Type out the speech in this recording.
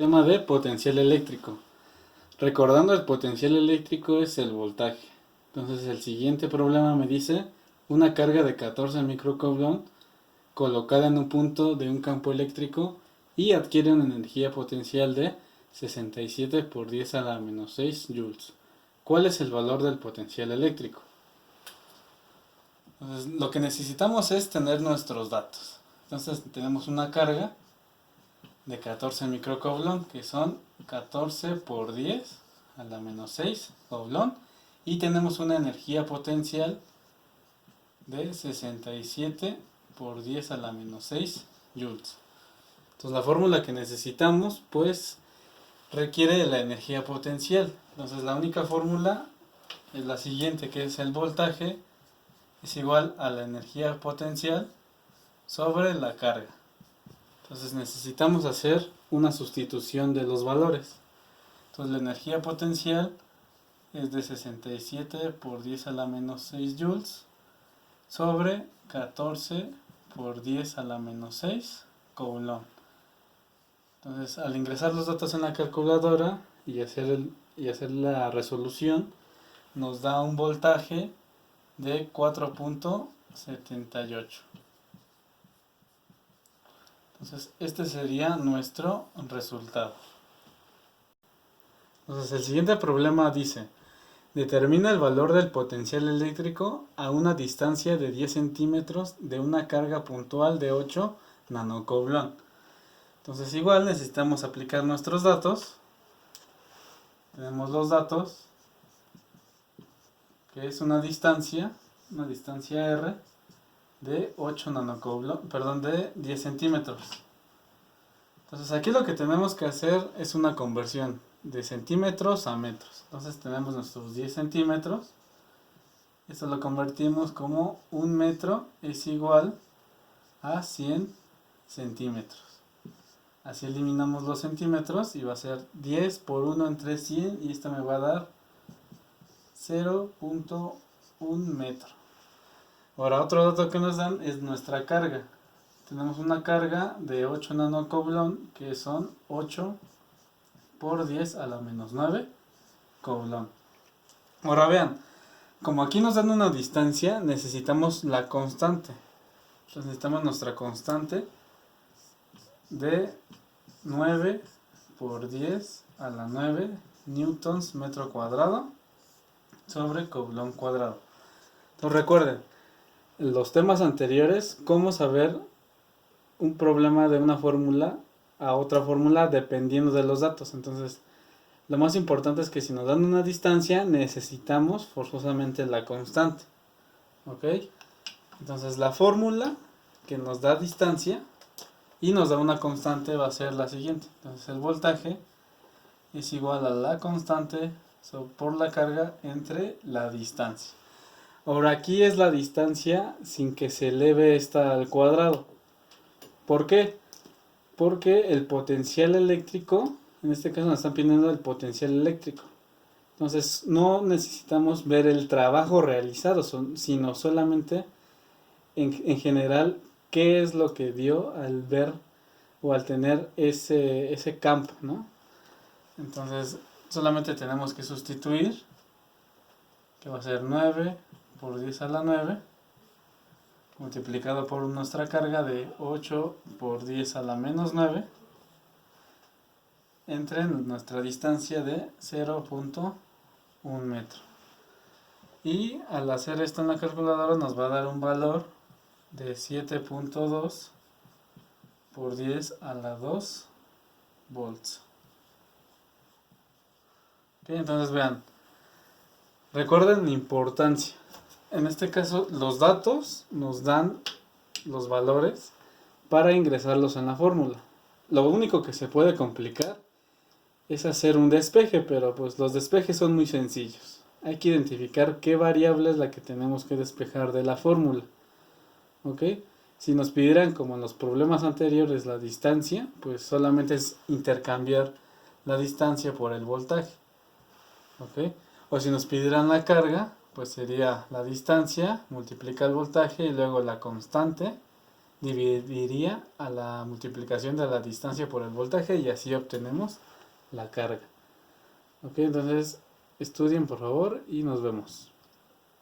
Tema de potencial eléctrico. Recordando, el potencial eléctrico es el voltaje. Entonces el siguiente problema me dice una carga de 14 microcoulomb colocada en un punto de un campo eléctrico y adquiere una energía potencial de 67 por 10 a la menos 6 joules. ¿Cuál es el valor del potencial eléctrico? Entonces, lo que necesitamos es tener nuestros datos. Entonces tenemos una carga de 14 microcoulomb, que son 14 por 10 a la menos 6 coulomb, y tenemos una energía potencial de 67 por 10 a la menos 6 joules. Entonces la fórmula que necesitamos pues requiere la energía potencial. Entonces la única fórmula es la siguiente, que es el voltaje es igual a la energía potencial sobre la carga. Entonces necesitamos hacer una sustitución de los valores. Entonces la energía potencial es de 67 por 10 a la menos 6 joules sobre 14 por 10 a la menos 6 coulomb. Entonces al ingresar los datos en la calculadora y hacer la resolución, nos da un voltaje de 4.78. Entonces este sería nuestro resultado. Entonces el siguiente problema dice: determina el valor del potencial eléctrico a una distancia de 10 centímetros de una carga puntual de 8 nanocoulomb. Entonces igual necesitamos aplicar nuestros datos. Tenemos los datos, que es una distancia R de 8 nanocoulomb, perdón, de 10 centímetros. Entonces aquí lo que tenemos que hacer es una conversión de centímetros a metros. Entonces tenemos nuestros 10 centímetros. Esto lo convertimos como un metro es igual a 100 centímetros. Así eliminamos los centímetros y va a ser 10 por 1 entre 100 y esto me va a dar 0.1 metro. Ahora otro dato que nos dan es nuestra carga. Tenemos una carga de 8 nanocoulomb, que son 8 por 10 a la menos 9 coulomb. Ahora vean, como aquí nos dan una distancia, necesitamos la constante. Entonces necesitamos nuestra constante de 9 por 10 a la 9 newtons metro cuadrado sobre coulomb cuadrado. Entonces recuerden, los temas anteriores, cómo saber un problema de una fórmula a otra fórmula dependiendo de los datos. Entonces lo más importante es que si nos dan una distancia necesitamos forzosamente la constante. ¿Ok? Entonces la fórmula que nos da distancia y nos da una constante va a ser la siguiente. Entonces el voltaje es igual a la constante por la carga entre la distancia. Ahora aquí es la distancia sin que se eleve esta al cuadrado. ¿Por qué? Porque el potencial eléctrico, en este caso nos están pidiendo el potencial eléctrico. Entonces no necesitamos ver el trabajo realizado, sino solamente en general qué es lo que dio al ver o al tener ese campo, ¿no? Entonces solamente tenemos que sustituir, que va a ser 9 por 10 a la 9 multiplicado por nuestra carga de 8 por 10 a la menos 9 entre nuestra distancia de 0.1 metro. Y al hacer esto en la calculadora nos va a dar un valor de 7.2 por 10 a la 2 volts. Okay, entonces vean, recuerden la importancia. En este caso los datos nos dan los valores para ingresarlos en la fórmula. Lo único que se puede complicar es hacer un despeje, pero pues los despejes son muy sencillos. Hay que identificar qué variable es la que tenemos que despejar de la fórmula. ¿Ok? Si nos pidieran, como en los problemas anteriores, la distancia, pues solamente es intercambiar la distancia por el voltaje. ¿Ok? O si nos pidieran la carga, pues sería la distancia, multiplica el voltaje y luego la constante dividiría a la multiplicación de la distancia por el voltaje y así obtenemos la carga. Ok, entonces estudien por favor y nos vemos.